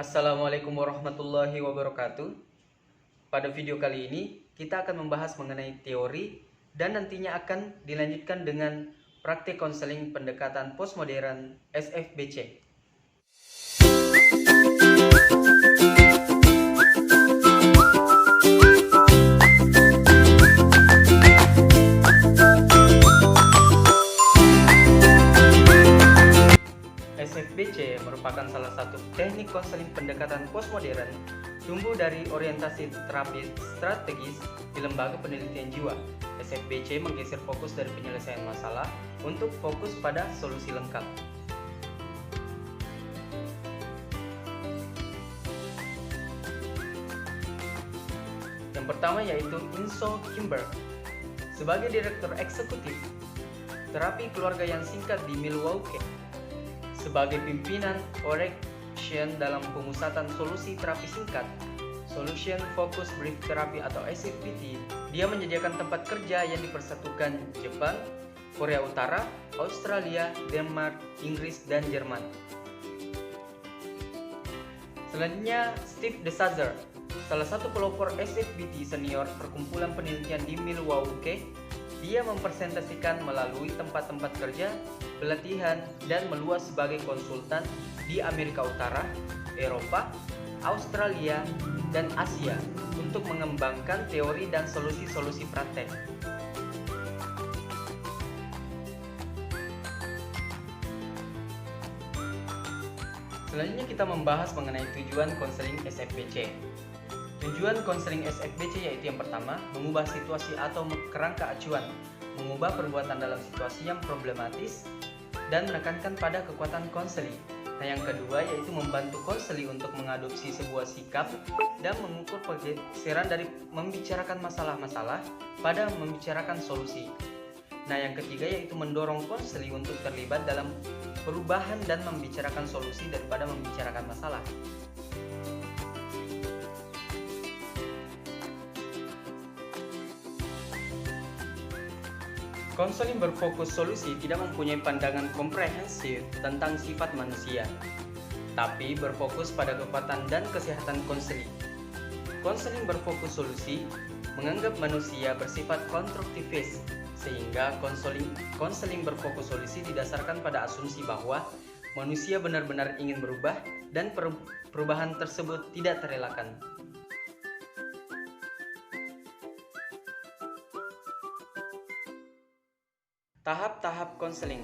Assalamualaikum warahmatullahi wabarakatuh. Pada video kali ini kita akan membahas mengenai teori dan nantinya akan dilanjutkan dengan praktik konseling pendekatan postmodern SFBC. SFBC merupakan salah satu teknik konseling pendekatan postmodern tumbuh dari orientasi terapi strategis di lembaga penelitian jiwa. SFBC menggeser fokus dari penyelesaian masalah untuk fokus pada solusi lengkap. Yang pertama yaitu Inso Kimber. Sebagai direktur eksekutif terapi keluarga yang singkat di Milwaukee, sebagai pimpinan Orection dalam pemusatan solusi terapi singkat, Solution Focus Brief Therapy atau SFBT, dia menyediakan tempat kerja yang dipersatukan Jepang, Korea Utara, Australia, Denmark, Inggris, dan Jerman. Selanjutnya, Steve DeSazer, salah satu pelopor SFBT senior perkumpulan penelitian di Milwaukee. Dia mempresentasikan melalui tempat-tempat kerja, pelatihan, dan meluas sebagai konsultan di Amerika Utara, Eropa, Australia, dan Asia untuk mengembangkan teori dan solusi-solusi praktek. Selanjutnya kita membahas mengenai tujuan konseling SFBC. Tujuan konseling SFBC yaitu yang pertama, mengubah situasi atau kerangka acuan, mengubah perbuatan dalam situasi yang problematis, dan menekankan pada kekuatan konseli. Nah, yang kedua yaitu membantu konseli untuk mengadopsi sebuah sikap dan mengukur pergeseran dari membicarakan masalah-masalah pada membicarakan solusi. Nah, yang ketiga yaitu mendorong konseli untuk terlibat dalam perubahan dan membicarakan solusi daripada membicarakan masalah. Konseling berfokus solusi tidak mempunyai pandangan komprehensif tentang sifat manusia, tapi berfokus pada kekuatan dan kesehatan konseli. Konseling berfokus solusi menganggap manusia bersifat konstruktivis, sehingga konseling berfokus solusi didasarkan pada asumsi bahwa manusia benar-benar ingin berubah dan perubahan tersebut tidak terelakkan. Tahap-tahap konseling.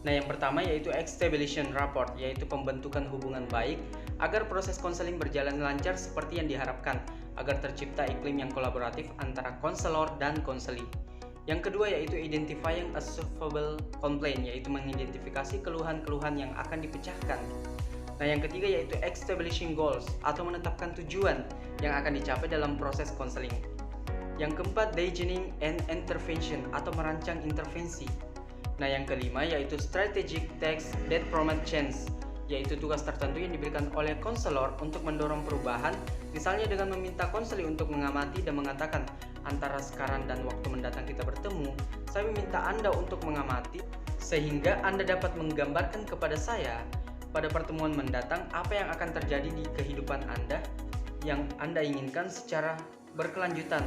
Nah, yang pertama yaitu establishment rapport, yaitu pembentukan hubungan baik agar proses konseling berjalan lancar seperti yang diharapkan, agar tercipta iklim yang kolaboratif antara konselor dan konseli. Yang kedua yaitu identifying a solvable complaint, yaitu mengidentifikasi keluhan-keluhan yang akan dipecahkan. Nah, yang ketiga yaitu establishing goals, atau menetapkan tujuan yang akan dicapai dalam proses konseling. Yang keempat, designing and intervention, atau merancang intervensi. Nah, yang kelima yaitu strategic text that promote change, yaitu tugas tertentu yang diberikan oleh konselor untuk mendorong perubahan, misalnya dengan meminta konseli untuk mengamati dan mengatakan, antara sekarang dan waktu mendatang kita bertemu, saya meminta Anda untuk mengamati sehingga Anda dapat menggambarkan kepada saya pada pertemuan mendatang apa yang akan terjadi di kehidupan Anda yang Anda inginkan secara berkelanjutan.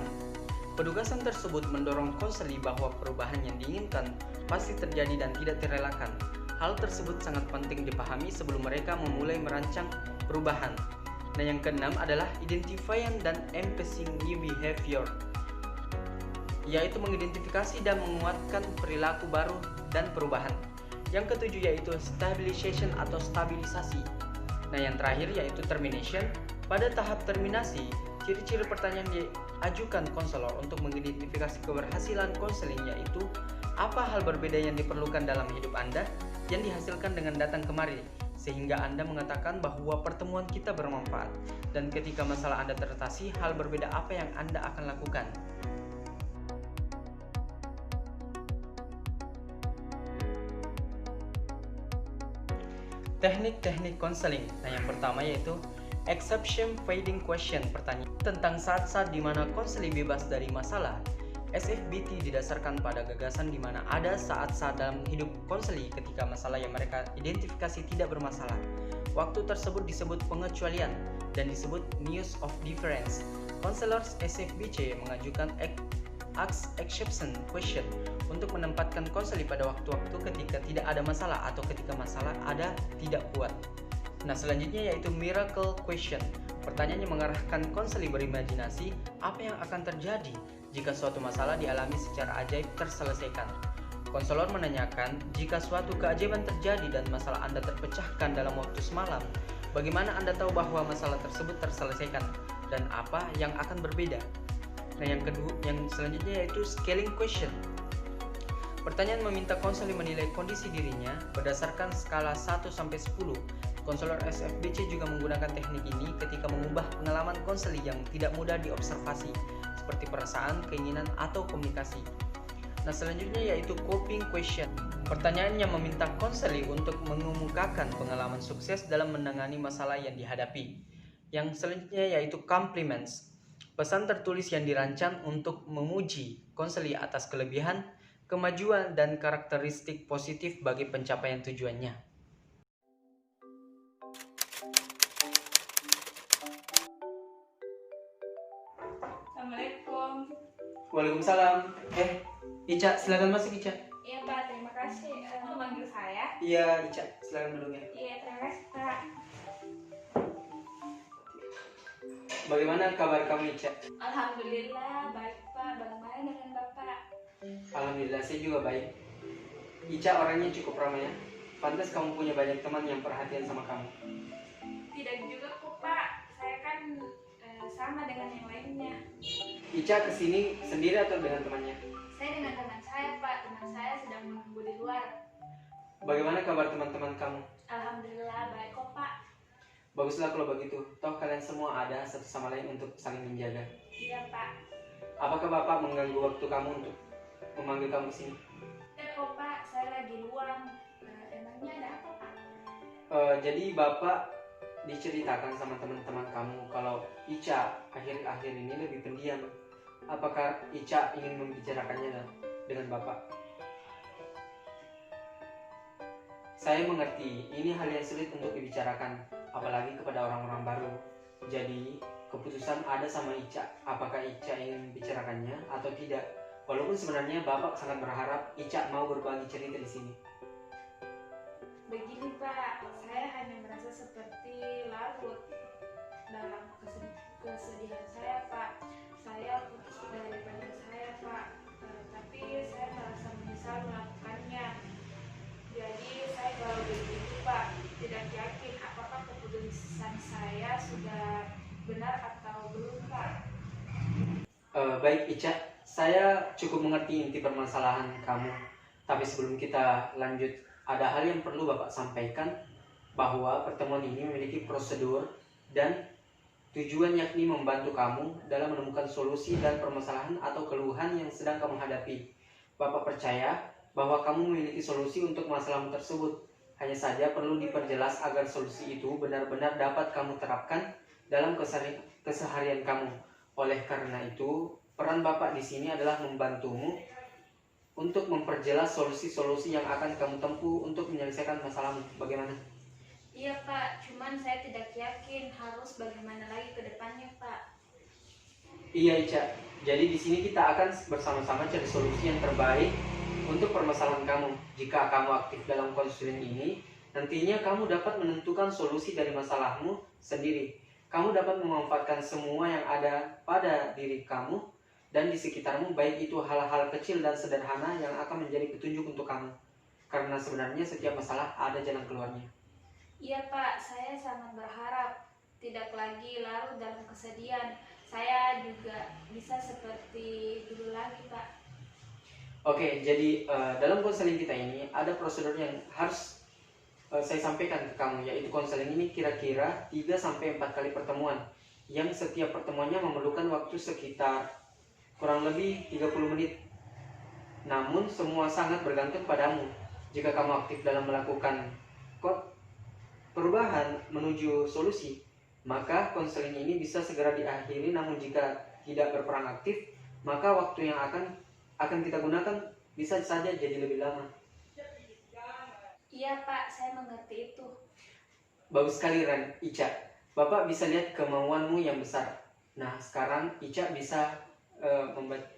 Penugasan tersebut mendorong konseli bahwa perubahan yang diinginkan pasti terjadi dan tidak terelakkan. Hal tersebut sangat penting dipahami sebelum mereka memulai merancang perubahan. Nah, yang keenam adalah identifying dan emphasizing new behavior, yaitu mengidentifikasi dan menguatkan perilaku baru dan perubahan. Yang ketujuh yaitu stabilization atau stabilisasi. Nah, yang terakhir yaitu termination. Pada tahap terminasi, ciri-ciri pertanyaan diajukan konselor untuk mengidentifikasi keberhasilan konseling yaitu apa hal berbeda yang diperlukan dalam hidup Anda yang dihasilkan dengan datang kemari, sehingga Anda mengatakan bahwa pertemuan kita bermanfaat, dan ketika masalah Anda teratasi, hal berbeda apa yang Anda akan lakukan. Teknik-teknik konseling. Nah, yang pertama yaitu exception fading question, pertanyaan tentang saat-saat di mana konseli bebas dari masalah. SFBT didasarkan pada gagasan di mana ada saat-saat dalam hidup konseli ketika masalah yang mereka identifikasi tidak bermasalah. Waktu tersebut disebut pengecualian dan disebut news of difference. Counselors SFBC mengajukan ask exception question untuk menempatkan konseli pada waktu-waktu ketika tidak ada masalah atau ketika masalah ada tidak kuat. Nah, selanjutnya yaitu miracle question. Pertanyaannya mengarahkan konseli berimajinasi apa yang akan terjadi jika suatu masalah dialami secara ajaib terselesaikan. Konselor menanyakan, jika suatu keajaiban terjadi dan masalah Anda terpecahkan dalam waktu semalam, bagaimana Anda tahu bahwa masalah tersebut terselesaikan dan apa yang akan berbeda? Nah, yang selanjutnya yaitu scaling question. Pertanyaan meminta konseli menilai kondisi dirinya berdasarkan skala 1 sampai 10. Konselor SFBC juga menggunakan teknik ini ketika mengubah pengalaman konseli yang tidak mudah diobservasi, seperti perasaan, keinginan, atau komunikasi. Nah, selanjutnya yaitu coping question. Pertanyaan yang meminta konseli untuk mengemukakan pengalaman sukses dalam menangani masalah yang dihadapi. Yang selanjutnya yaitu compliments. Pesan tertulis yang dirancang untuk memuji konseli atas kelebihan, kemajuan, dan karakteristik positif bagi pencapaian tujuannya. Assalamualaikum. Waalaikumsalam. Ica, silakan masuk Ica. Iya Pak, terima kasih memanggil saya. Iya, Ica, silakan duduk ya. Iya, terima kasih Pak. Bagaimana kabar kamu, Ica? Alhamdulillah, baik Pak. Bagaimana dengan Bapak? Alhamdulillah, saya juga baik. Ica orangnya cukup ramah ya. Pantas kamu punya banyak teman yang perhatian sama kamu. Tidak juga kok Pak, saya kan sama dengan yang lainnya. Ica kesini sendiri atau dengan temannya? Saya dengan teman saya Pak, teman saya sedang menunggu di luar. Bagaimana kabar teman-teman kamu? Alhamdulillah, baik kok Pak. Baguslah kalau begitu. Toh kalian semua ada satu sama lain untuk saling menjaga. Iya Pak. Apakah Bapak mengganggu waktu kamu untuk memanggil kamu ke sini? Ya kok Pak, saya lagi luang. Emangnya ada apa Pak? Jadi Bapak diceritakan sama teman-teman kamu kalau Ica akhir-akhir ini lebih pendiam. Apakah Ica ingin membicarakannya dengan Bapak? Saya mengerti, ini hal yang sulit untuk dibicarakan, apalagi kepada orang-orang baru. Jadi, keputusan ada sama Ica, apakah Ica ingin membicarakannya atau tidak. Walaupun sebenarnya Bapak sangat berharap Ica mau berbagi cerita di sini. Begini Pak, saya hanya merasa seperti larut dalam kesedihan saya Pak. Saya putus dari pacar saya Pak, tapi saya merasa menyesal melakukannya. Jadi saya kalau begitu Pak, tidak yakin apakah keputusan saya sudah benar atau belum Pak. Baik Ica, saya cukup mengerti inti permasalahan kamu. Tapi sebelum kita lanjut, ada hal yang perlu Bapak sampaikan, bahwa pertemuan ini memiliki prosedur dan tujuan, yakni membantu kamu dalam menemukan solusi dan permasalahan atau keluhan yang sedang kamu hadapi. Bapak percaya bahwa kamu memiliki solusi untuk masalahmu tersebut. Hanya saja perlu diperjelas agar solusi itu benar-benar dapat kamu terapkan dalam keseharian kamu. Oleh karena itu, peran Bapak di sini adalah membantumu untuk memperjelas solusi-solusi yang akan kamu tempuh untuk menyelesaikan masalahmu. Bagaimana? Iya Pak, cuman saya tidak yakin harus bagaimana lagi ke depannya Pak. Iya Ica, jadi di sini kita akan bersama-sama cari solusi yang terbaik untuk permasalahan kamu. Jika kamu aktif dalam konseling ini, nantinya kamu dapat menentukan solusi dari masalahmu sendiri. Kamu dapat memanfaatkan semua yang ada pada diri kamu dan di sekitarmu, baik itu hal-hal kecil dan sederhana yang akan menjadi petunjuk untuk kamu. Karena sebenarnya setiap masalah ada jalan keluarnya. Iya Pak, saya sangat berharap tidak lagi larut dalam kesedihan. Saya juga bisa seperti dulu lagi Pak. Oke, jadi dalam konseling kita ini ada prosedur yang harus saya sampaikan ke kamu, yaitu konseling ini kira-kira 3-4 kali pertemuan, yang setiap pertemuannya memerlukan waktu sekitar kurang lebih 30 menit. Namun semua sangat bergantung padamu. Jika kamu aktif dalam melakukan perubahan menuju solusi, maka konseling ini bisa segera diakhiri. Namun jika tidak berperan aktif, maka waktu yang akan akan kita gunakan bisa saja jadi lebih lama. Iya Pak, saya mengerti itu. Bagus sekali Ica. Bapak bisa lihat kemauanmu yang besar. Nah, sekarang Ica bisa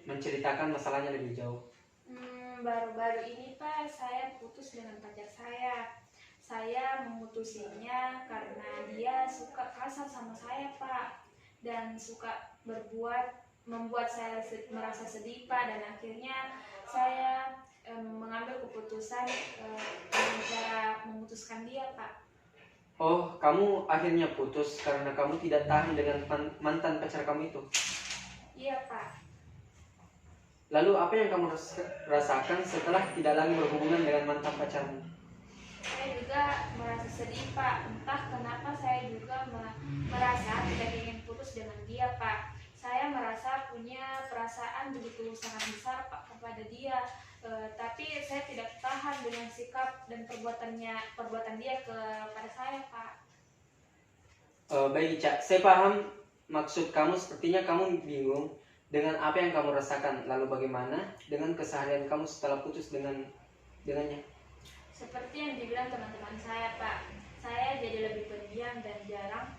menceritakan masalahnya lebih jauh. Baru-baru ini Pak, saya putus dengan pacar saya. Saya memutusinya karena dia suka kasar sama saya Pak, dan suka membuat saya merasa sedih Pak, dan akhirnya saya mengambil keputusan dengan cara memutuskan dia Pak. Oh, kamu akhirnya putus karena kamu tidak tahan dengan mantan pacar kamu itu? Iya Pak. Lalu apa yang kamu rasakan setelah tidak lagi berhubungan dengan mantan pacarmu? Saya juga merasa sedih Pak, entah kenapa saya juga merasa tidak ingin putus dengan dia Pak. Saya merasa punya perasaan begitu sangat besar Pak kepada dia, tapi saya tidak tahan dengan sikap dan perbuatan dia kepada saya Pak. Baik Ica, saya paham maksud kamu. Sepertinya kamu bingung dengan apa yang kamu rasakan. Lalu bagaimana dengan keseharian kamu setelah putus dengannya? Seperti yang dibilang teman-teman saya Pak, saya jadi lebih pendiam dan jarang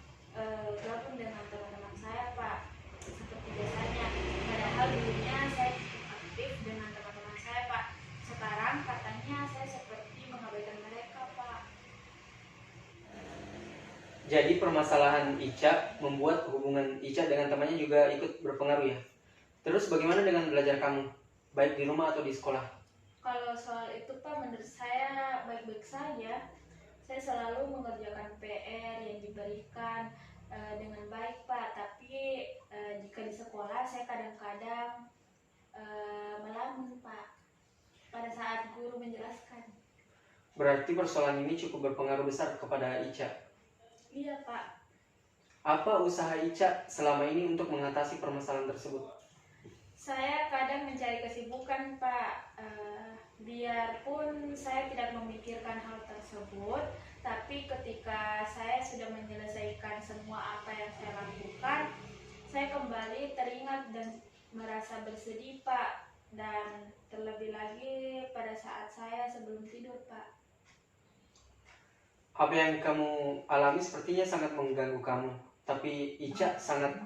gabung dengan teman-teman saya Pak, seperti biasanya. Padahal dulunya saya cukup aktif dengan teman-teman saya Pak. Sekarang katanya saya seperti mengabaikan mereka Pak. Jadi permasalahan Ica membuat hubungan Ica dengan temannya juga ikut berpengaruh ya? Terus bagaimana dengan belajar kamu? Baik di rumah atau di sekolah? Kalau soal itu Pak, menurut saya baik-baik saja. Saya selalu mengerjakan PR yang diberikan dengan baik Pak. Tapi jika di sekolah saya kadang-kadang melamun Pak pada saat guru menjelaskan. Berarti persoalan ini cukup berpengaruh besar kepada Ica. Iya Pak. Apa usaha Ica selama ini untuk mengatasi permasalahan tersebut? Saya kadang mencari kesibukan Pak, biarpun saya tidak memikirkan hal tersebut, tapi ketika saya sudah menyelesaikan semua apa yang saya lakukan, saya kembali teringat dan merasa bersedih Pak, dan terlebih lagi pada saat saya sebelum tidur Pak. Apa yang kamu alami sepertinya sangat mengganggu kamu, tapi Ica sangat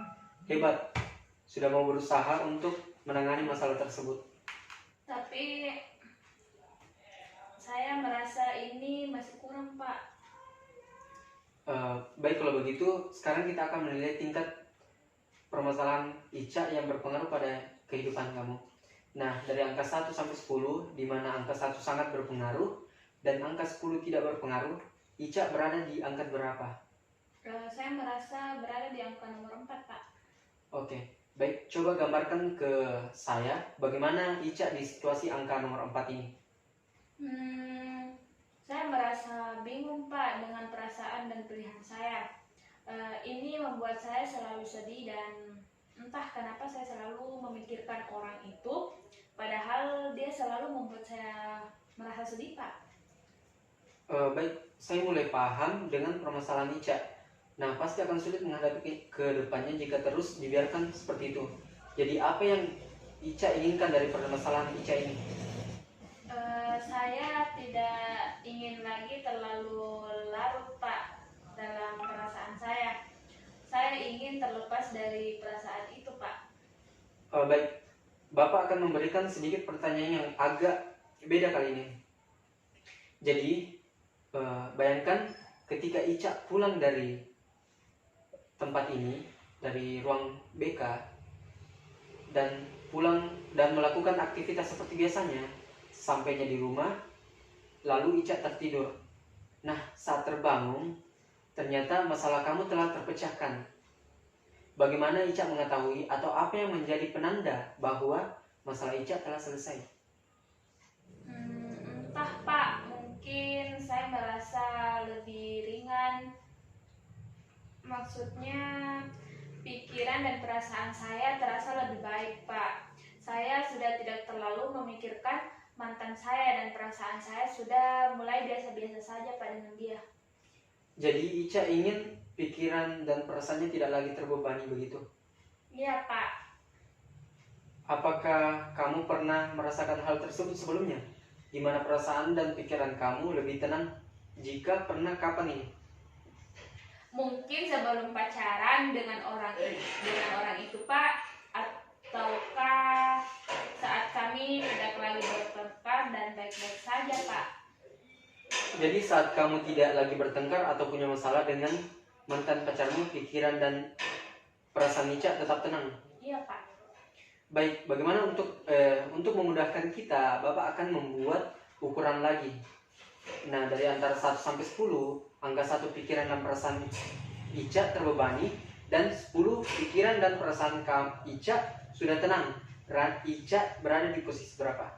hebat, sudah mau berusaha untuk menangani masalah tersebut. Tapi saya merasa ini masih kurang Pak. Baik, kalau begitu sekarang kita akan menilai tingkat permasalahan Ica yang berpengaruh pada kehidupan kamu. Nah, dari angka 1 sampai 10, di mana angka 1 sangat berpengaruh dan angka 10 tidak berpengaruh, Ica berada di angka berapa? Saya merasa berada di angka nomor 4 Pak. Oke. Baik, coba gambarkan ke saya bagaimana Ica di situasi angka nomor 4 ini. Saya merasa bingung Pak dengan perasaan dan pilihan saya. Ini membuat saya selalu sedih, dan entah kenapa saya selalu memikirkan orang itu, padahal dia selalu membuat saya merasa sedih Pak. Baik, saya mulai paham dengan permasalahan Ica. Nah, pasti akan sulit menghadapi ke depannya jika terus dibiarkan seperti itu. Jadi apa yang Ica inginkan dari permasalahan Ica ini? Saya tidak ingin lagi terlalu larut Pak dalam perasaan saya. Saya ingin terlepas dari perasaan itu Pak. Baik, Bapak akan memberikan sedikit pertanyaan yang agak beda kali ini. Jadi, bayangkan ketika Ica pulang dari tempat ini, dari ruang BK, dan pulang dan melakukan aktivitas seperti biasanya. Sampainya di rumah, lalu Ica tertidur. Nah, saat terbangun, ternyata masalah kamu telah terpecahkan. Bagaimana Ica mengetahui atau apa yang menjadi penanda bahwa masalah Ica telah selesai? Entah Pak, mungkin saya merasa lebih ringan. Maksudnya pikiran dan perasaan saya terasa lebih baik Pak. Saya sudah tidak terlalu memikirkan mantan saya, dan perasaan saya sudah mulai biasa-biasa saja Pak dengan dia. Jadi Ica ingin pikiran dan perasaannya tidak lagi terbebani begitu? Iya Pak. Apakah kamu pernah merasakan hal tersebut sebelumnya? Di mana perasaan dan pikiran kamu lebih tenang? Jika pernah, kapan ini? Mungkin sebelum pacaran dengan orang itu Pak, ataukah saat kami tidak lagi bertengkar dan baik-baik saja Pak. Jadi saat kamu tidak lagi bertengkar atau punya masalah dengan mantan pacarmu, pikiran dan perasaan Ica tetap tenang? Iya Pak. Baik, bagaimana untuk memudahkan kita, Bapak akan membuat ukuran lagi. Nah, dari antara 1 sampai 10, angka 1 pikiran dan perasaan Ica terbebani, dan 10 pikiran dan perasaan Ica sudah tenang. Ica berada di posisi berapa?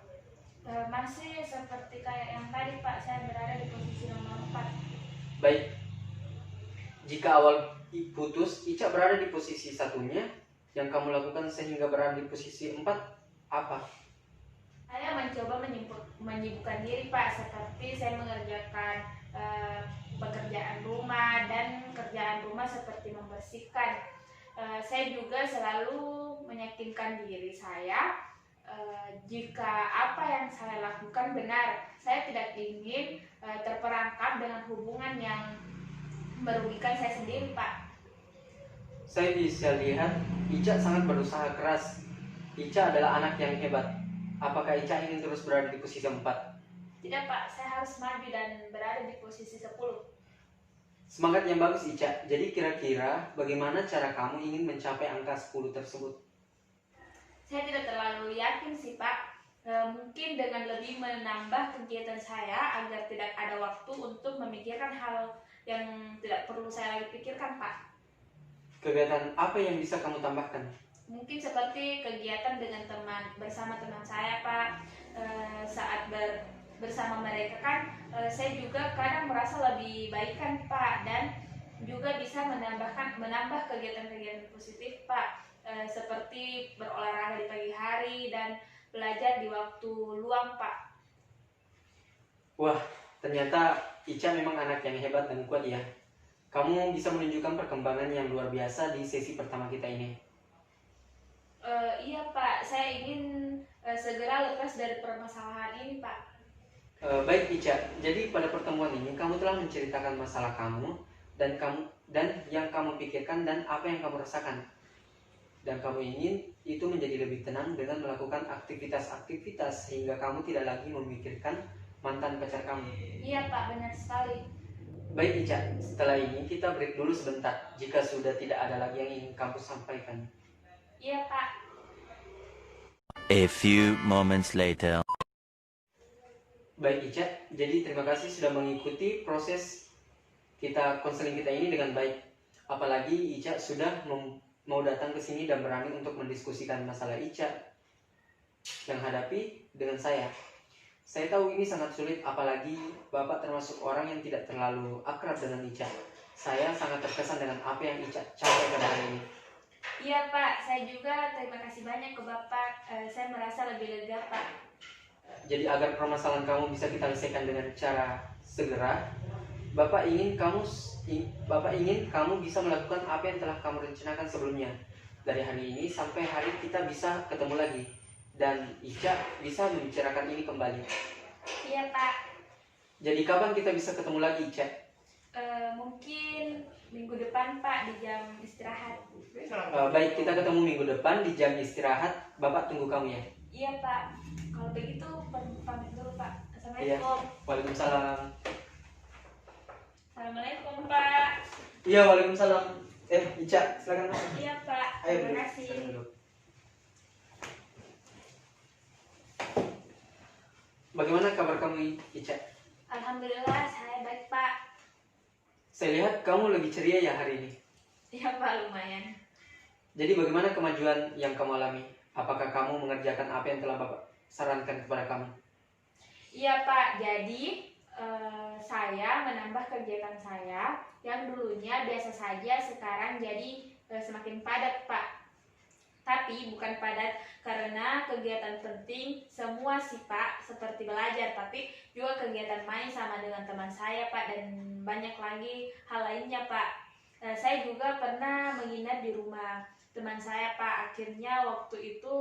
Masih seperti kayak yang tadi Pak, saya berada di posisi nomor 4. Baik, jika awal putus, Ica berada di posisi satunya. Yang kamu lakukan sehingga berada di posisi 4 apa? Saya mencoba menyibukkan diri Pak, seperti saya mengerjakan pekerjaan rumah dan kerjaan rumah seperti membersihkan. Saya juga selalu meyakinkan diri saya jika apa yang saya lakukan benar. Saya tidak ingin terperangkap dengan hubungan yang merugikan saya sendiri Pak. Saya bisa lihat Ica sangat berusaha keras. Ica adalah anak yang hebat. Apakah Ica ingin terus berada di posisi 4? Tidak Pak, saya harus maju dan berada di posisi 10. Semangat yang bagus Ica. Jadi kira-kira bagaimana cara kamu ingin mencapai angka 10 tersebut? Saya tidak terlalu yakin sih Pak. Mungkin dengan lebih menambah kegiatan saya agar tidak ada waktu untuk memikirkan hal yang tidak perlu saya lagi pikirkan Pak. Kegiatan apa yang bisa kamu tambahkan? Mungkin seperti kegiatan dengan bersama teman saya Pak. Saat bersama mereka kan saya juga kadang merasa lebih baik kan Pak, dan juga bisa menambah kegiatan-kegiatan positif Pak, seperti berolahraga di pagi hari dan belajar di waktu luang Pak. Wah, ternyata Ica memang anak yang hebat dan kuat ya. Kamu bisa menunjukkan perkembangan yang luar biasa di sesi pertama kita ini. Iya Pak, saya ingin segera lepas dari permasalahan ini Pak. Baik Ica, jadi pada pertemuan ini kamu telah menceritakan masalah kamu dan yang kamu pikirkan dan apa yang kamu rasakan. Dan kamu ingin itu menjadi lebih tenang dengan melakukan aktivitas-aktivitas sehingga kamu tidak lagi memikirkan mantan pacar kamu. Iya Pak, benar sekali. Baik Ica, setelah ini kita break dulu sebentar jika sudah tidak ada lagi yang ingin kamu sampaikan. Iya Pak. A few moments later. Baik Ica, jadi terima kasih sudah mengikuti proses konseling kita ini dengan baik. Apalagi Ica sudah mau datang ke sini dan berani untuk mendiskusikan masalah Ica yang hadapi dengan saya. Saya tahu ini sangat sulit, apalagi Bapak termasuk orang yang tidak terlalu akrab dengan Ica. Saya sangat terkesan dengan apa yang Ica capai pada hari ini. Iya Pak, saya juga terima kasih banyak ke Bapak. Saya merasa lebih lega Pak. Jadi agar permasalahan kamu bisa kita selesaikan dengan cara segera, Bapak ingin kamu bisa melakukan apa yang telah kamu rencanakan sebelumnya. Dari hari ini sampai hari kita bisa ketemu lagi dan Ica bisa membicarakan ini kembali. Iya Pak. Jadi kapan kita bisa ketemu lagi Ica? Mungkin minggu depan Pak di jam istirahat. Baik, kita ketemu minggu depan di jam istirahat. Bapak tunggu kamu ya. Iya Pak. Kalau begitu pamit dulu Pak. Iya. Assalamualaikum. Waalaikumsalam. Assalamualaikum Pak. Iya, waalaikumsalam. Ica, silakan masuk. Iya Pak. Ayo Terima duduk. kasih. Silakan duduk. Bagaimana kabar kamu Ica? Alhamdulillah saya baik Pak. Saya lihat kamu lebih ceria ya hari ini. Iya Pak, lumayan. Jadi bagaimana kemajuan yang kamu alami? Apakah kamu mengerjakan apa yang telah Bapak sarankan kepada kamu? Iya Pak, jadi saya menambah kegiatan saya yang dulunya biasa saja, sekarang jadi semakin padat Pak. Tapi bukan padat karena kegiatan penting semua sih Pak, seperti belajar, tapi juga kegiatan main sama dengan teman saya Pak, dan banyak lagi hal lainnya Pak. Saya juga pernah menginap di rumah teman saya Pak. Akhirnya waktu itu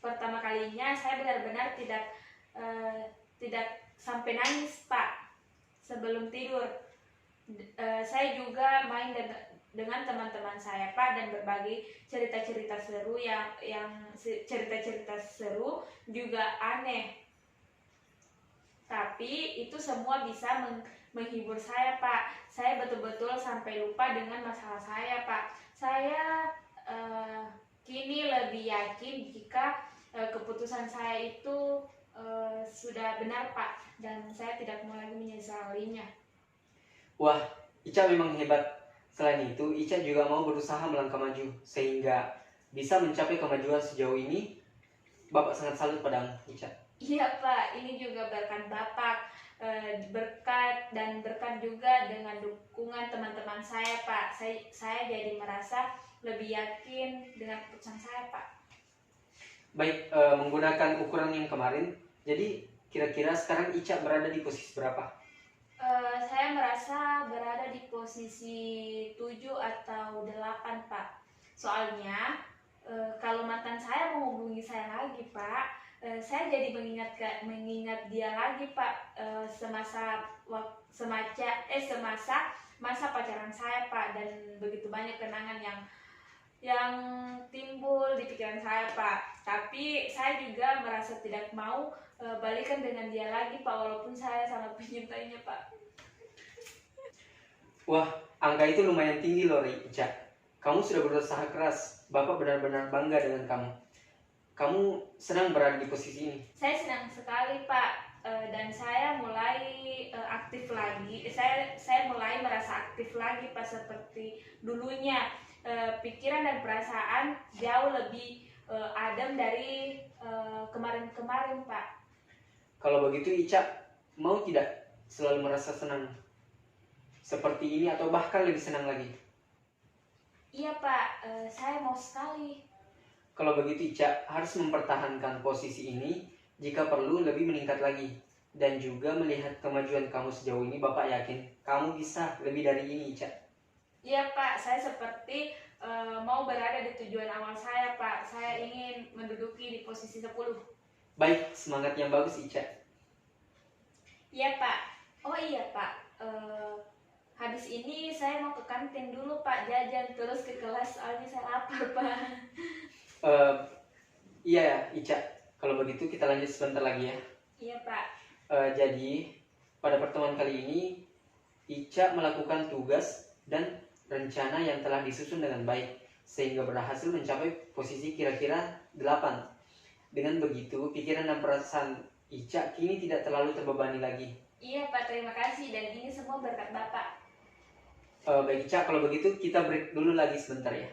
pertama kalinya saya benar-benar tidak sampai nangis Pak sebelum tidur. Saya juga main dengan teman-teman saya Pak, dan berbagi cerita-cerita seru yang cerita-cerita seru juga aneh. Tapi itu semua bisa menghibur saya Pak. Saya betul-betul sampai lupa dengan masalah saya Pak. Saya kini lebih yakin jika keputusan saya itu sudah benar Pak, dan saya tidak mau lagi menyesalinya. Wah, Ica memang hebat. Selain itu, Ica juga mau berusaha melangkah maju sehingga bisa mencapai kemajuan sejauh ini. Bapak sangat salut padamu, Ica. Iya Pak, ini juga berkat Bapak, berkat juga dengan dukungan teman-teman saya Pak. Saya jadi merasa lebih yakin dengan keputusan saya Pak. Baik, menggunakan ukuran yang kemarin, jadi kira-kira sekarang Ica berada di posisi berapa? Saya merasa berada di posisi 7 atau 8 Pak. Soalnya kalau mantan saya menghubungi saya lagi Pak, saya jadi mengingat dia lagi Pak, semasa masa pacaran saya Pak, dan begitu banyak kenangan yang timbul di pikiran saya Pak. Tapi saya juga merasa tidak mau balikan dengan dia lagi Pak, walaupun saya sangat mencintainya Pak. Wah, angka itu lumayan tinggi loh, Ica. Kamu sudah berusaha keras. Bapak benar-benar bangga dengan kamu. Kamu senang berada di posisi ini? Saya senang sekali Pak, dan saya mulai aktif lagi. Saya mulai merasa aktif lagi Pak, seperti dulunya. Pikiran dan perasaan jauh lebih adem dari kemarin-kemarin Pak. Kalau begitu Ica mau tidak selalu merasa senang seperti ini atau bahkan lebih senang lagi? Iya Pak, saya mau sekali. Kalau begitu Ica harus mempertahankan posisi ini, jika perlu lebih meningkat lagi. Dan juga melihat kemajuan kamu sejauh ini, Bapak yakin kamu bisa lebih dari ini Ica. Iya Pak, saya seperti mau berada di tujuan awal saya Pak. Saya ingin menduduki di posisi 10. Baik, semangat yang bagus Ica. Iya Pak. Oh iya Pak, habis ini saya mau ke kantin dulu Pak, jajan terus ke kelas, soalnya saya lapar Pak. Iya Ica, kalau begitu kita lanjut sebentar lagi ya. Iya Pak. Jadi pada pertemuan kali ini Ica melakukan tugas dan rencana yang telah disusun dengan baik sehingga berhasil mencapai posisi kira-kira 8. Dengan begitu, pikiran dan perasaan Ica kini tidak terlalu terbebani lagi. Iya Pak, terima kasih, dan ini semua berkat Bapak. Baik Ica, kalau begitu kita break dulu lagi sebentar ya.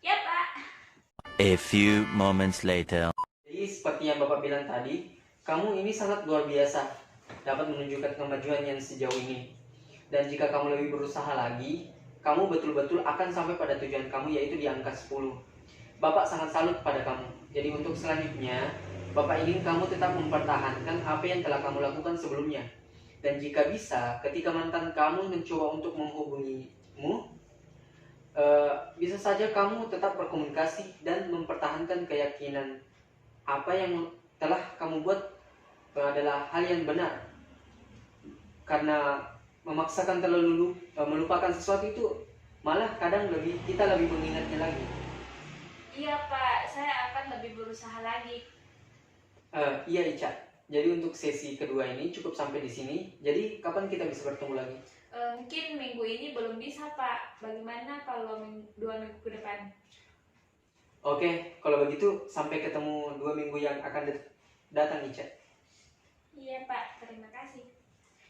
Ya Pak. A few moments later. Jadi seperti yang Bapak bilang tadi, kamu ini sangat luar biasa dapat menunjukkan kemajuan yang sejauh ini. Dan jika kamu lebih berusaha lagi, kamu betul-betul akan sampai pada tujuan kamu, yaitu di angka 10. Bapak sangat salut pada kamu. Jadi untuk selanjutnya, Bapak ingin kamu tetap mempertahankan apa yang telah kamu lakukan sebelumnya. Dan jika bisa, ketika mantan kamu mencoba untuk menghubungimu, bisa saja kamu tetap berkomunikasi dan mempertahankan keyakinan apa yang telah kamu buat adalah hal yang benar. Karena memaksakan terlalu melupakan sesuatu itu malah kadang kita lebih mengingatnya lagi. Iya Pak, saya akan lebih berusaha lagi. Iya Ica. Jadi untuk sesi kedua ini cukup sampai di sini. Jadi kapan kita bisa bertemu lagi? Mungkin minggu ini belum bisa Pak. Bagaimana kalau 2 minggu ke depan? Oke, kalau begitu sampai ketemu 2 minggu yang akan datang Ica. Iya Pak, terima kasih.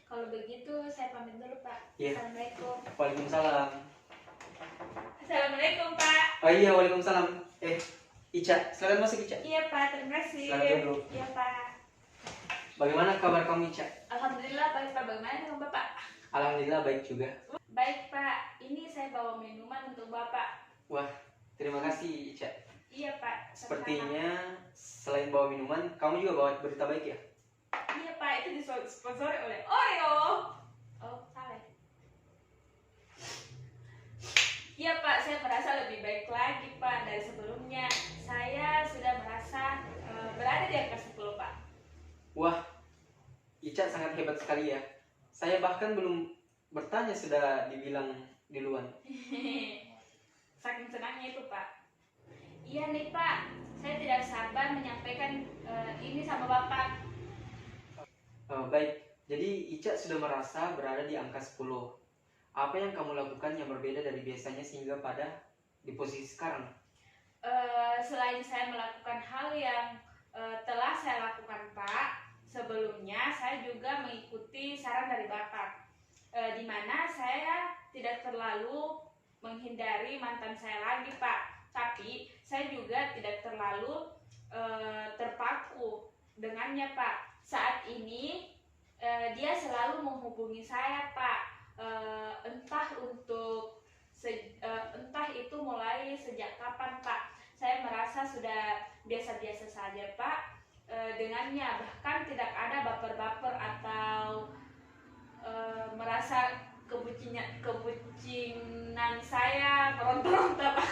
Kalau begitu saya pamit dulu Pak. Iya. Assalamualaikum. Waalaikumsalam. Assalamualaikum Pak. Oh iya, waalaikumsalam. Ica, silakan masuk Ica. Iya Pak, terima kasih. Silakan dulu. Iya Pak. Bagaimana kabar kamu Ica? Alhamdulillah baik Pak. Bagaimana dengan Bapak? Alhamdulillah baik juga. Baik Pak, ini saya bawa minuman untuk Bapak. Wah, terima kasih Ica. Iya Pak. Sama-sama. Sepertinya selain bawa minuman, kamu juga bawa berita baik ya? Iya Pak, itu disponsori oleh Oreo. Oh, salah. Iya Pak, saya merasa lebih baik lagi Pak dari sebelumnya. sekali ya. Saya bahkan belum bertanya sudah dibilang duluan. Saking senangnya itu Pak. Iya nih Pak, saya tidak sabar menyampaikan ini sama Bapak. Baik, jadi Ica sudah merasa berada di angka 10. Apa yang kamu lakukan yang berbeda dari biasanya sehingga pada di posisi sekarang? Selain saya melakukan hal yang telah saya lakukan Pak, sebelumnya saya juga mengikuti saran dari Bapak, di mana saya tidak terlalu menghindari mantan saya lagi Pak, tapi saya juga tidak terlalu terpaku dengannya Pak. Saat ini dia selalu menghubungi saya Pak, entah itu mulai sejak kapan Pak. Saya merasa sudah biasa-biasa saja Pak dengannya, bahkan tidak ada baper-baper atau merasa kebucinan saya meronta-ronta Pak.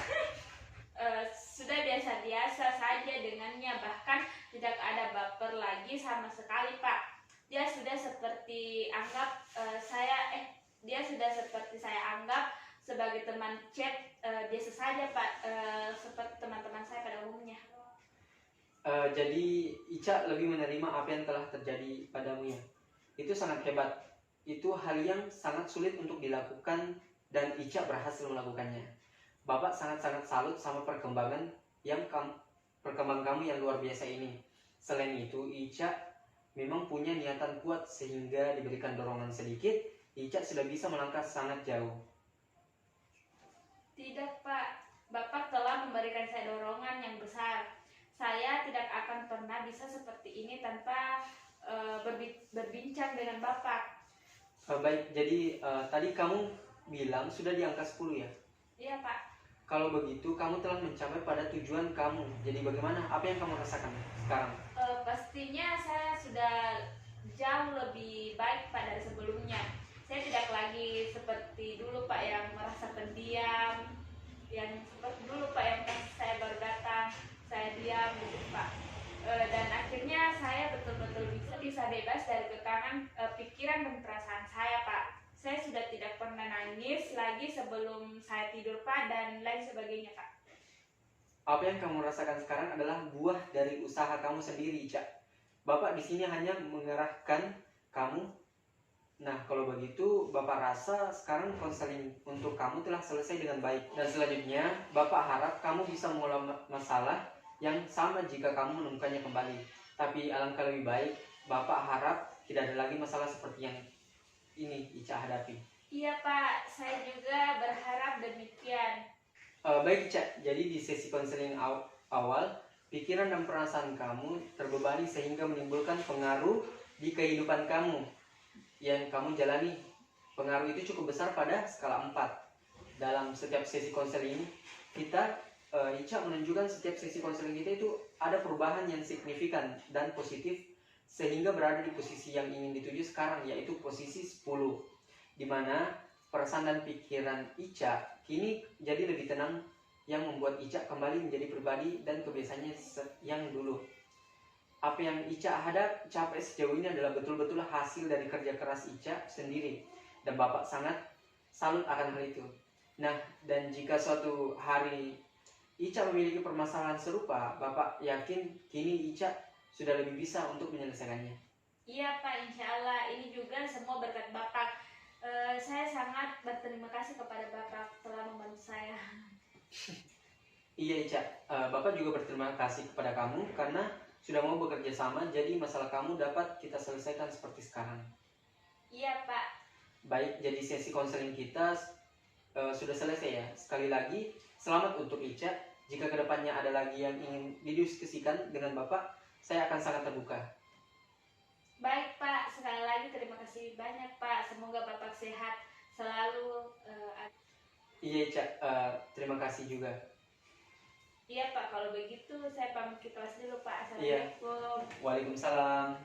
Sudah biasa-biasa saja dengannya, bahkan tidak ada baper lagi sama sekali Pak. Dia sudah seperti saya anggap sebagai teman chat biasa saja Pak, seperti teman-teman saya pada umumnya. Jadi Ica lebih menerima apa yang telah terjadi padamu ya. Itu sangat hebat. Itu hal yang sangat sulit untuk dilakukan dan Ica berhasil melakukannya. Bapak sangat-sangat salut sama perkembangan kamu yang luar biasa ini. Selain itu, Ica memang punya niatan kuat sehingga diberikan dorongan sedikit, Ica sudah bisa melangkah sangat jauh. Tidak Pak, Bapak telah memberikan saya dorongan yang besar. Saya tidak akan pernah bisa seperti ini tanpa berbincang dengan Bapak. Baik, jadi tadi kamu bilang sudah di angka 10 ya? Iya Pak. Kalau begitu, kamu telah mencapai pada tujuan kamu. Jadi bagaimana? Apa yang kamu rasakan sekarang? Pastinya saya sudah jauh lebih baik Pak dari sebelumnya. Saya tidak lagi seperti dulu Pak yang merasa pendiam, yang seperti dulu Pak yang pas saya baru datang saya diam gitu Pak. Dan akhirnya saya betul-betul bisa bebas dari kekangan pikiran dan perasaan saya Pak. Saya sudah tidak pernah nangis lagi sebelum saya tidur Pak, dan lain sebagainya Pak. Apa yang kamu rasakan sekarang adalah buah dari usaha kamu sendiri, Ica. Bapak di sini hanya mengerahkan kamu. Nah, kalau begitu Bapak rasa sekarang konseling untuk kamu telah selesai dengan baik. Dan selanjutnya Bapak harap kamu bisa mengolah masalah yang sama jika kamu menemukannya kembali. Tapi alangkah lebih baik Bapak harap tidak ada lagi masalah seperti yang ini Ica hadapi. Iya Pak, saya juga berharap demikian. Baik Ica, jadi di sesi konseling awal, pikiran dan perasaan kamu terbebani sehingga menimbulkan pengaruh di kehidupan kamu yang kamu jalani. Pengaruh itu cukup besar pada skala 4. Dalam setiap sesi konseling kita, Ica menunjukkan setiap sesi konseling kita itu ada perubahan yang signifikan dan positif sehingga berada di posisi yang ingin dituju sekarang, yaitu posisi 10, di mana perasaan dan pikiran Ica kini jadi lebih tenang, yang membuat Ica kembali menjadi pribadi dan kebiasaannya yang dulu. Apa yang Ica capai sejauh ini adalah betul-betul hasil dari kerja keras Ica sendiri, dan Bapak sangat salut akan hal itu. Nah, dan jika suatu hari Ica memiliki permasalahan serupa, Bapak yakin kini Ica sudah lebih bisa untuk menyelesaikannya. Iya Pak, insya Allah ini juga semua berkat Bapak. Saya sangat berterima kasih kepada Bapak telah membantu saya. Iya Ica, Bapak juga berterima kasih kepada kamu karena sudah mau bekerja sama, jadi masalah kamu dapat kita selesaikan seperti sekarang. Iya Pak. Baik, jadi sesi konseling kita sudah selesai ya. Sekali lagi, selamat untuk Ica. Jika kedepannya ada lagi yang ingin didiskusikan dengan Bapak, saya akan sangat terbuka. Baik Pak, sekali lagi terima kasih banyak Pak. Semoga Bapak sehat selalu. Iya Ica, terima kasih juga. Iya Pak, kalau begitu saya pamit ke kelas dulu Pak. Iya. Assalamualaikum. Waalaikumsalam.